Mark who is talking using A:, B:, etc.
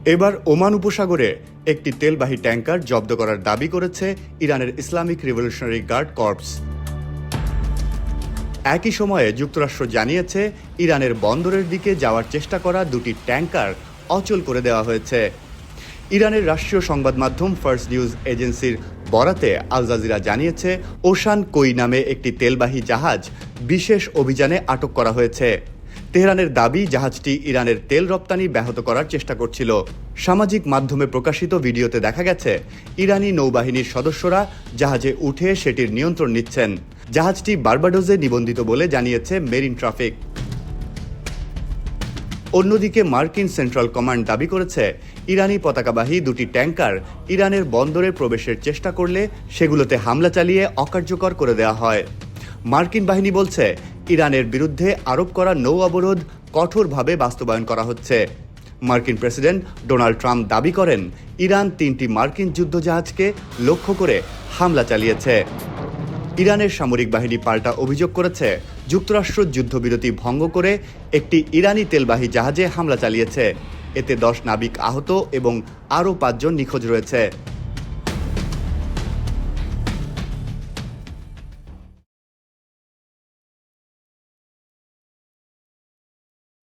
A: এবার ওমান উপসাগরে একটি তেলবাহী ট্যাঙ্কার জব্দ করার দাবি করেছে ইরানের ইসলামিক রিভলিউশনারি গার্ড কর্পস। একই সময়ে যুক্তরাষ্ট্র জানিয়েছে ইরানের বন্দরের দিকে যাওয়ার চেষ্টা করা দুটি ট্যাঙ্কার অচল করে দেওয়া হয়েছে। ইরানের রাষ্ট্রীয় সংবাদ মাধ্যম ফার্স্ট নিউজ এজেন্সির বরাতে আল জাজিরা জানিয়েছে ওশান কই নামে একটি তেলবাহী জাহাজ বিশেষ অভিযানে আটক করা হয়েছে। তেহরানের দাবি জাহাজটি ইরানের তেল রপ্তানি ব্যাহত করার চেষ্টা করছিল। সামাজিক মাধ্যমে প্রকাশিত ভিডিওতে দেখা গেছে ইরানি নৌবাহিনীর সদস্যরা জাহাজে উঠে সেটির নিয়ন্ত্রণ নিচ্ছেন। জাহাজটি বার্বাডোজে নিবন্ধিত বলে জানিয়েছে মেরিন ট্রাফিক। অন্যদিকে মার্কিন সেন্ট্রাল কমান্ড দাবি করেছে ইরানি পতাকাবাহী দুটি ট্যাঙ্কার ইরানের বন্দরে প্রবেশের চেষ্টা করলে সেগুলোতে হামলা চালিয়ে অকার্যকর করে দেওয়া হয়। মার্কিন বাহিনী বলছে ইরানের বিরুদ্ধে আরোপ করা নৌ অবরোধ কঠোরভাবে বাস্তবায়ন করা হচ্ছে। মার্কিন প্রেসিডেন্ট ডোনাল্ড ট্রাম্প দাবি করেন ইরান 3টি মার্কিন যুদ্ধজাহাজকে লক্ষ্য করে হামলা চালিয়েছে। ইরানের সামরিক বাহিনী পাল্টা অভিযোগ করেছে যুক্তরাষ্ট্র যুদ্ধবিরতি ভঙ্গ করে একটি ইরানি তেলবাহী জাহাজে হামলা চালিয়েছে। এতে 10 নাবিক আহত এবং আরও 5 জন নিখোঁজ রয়েছে।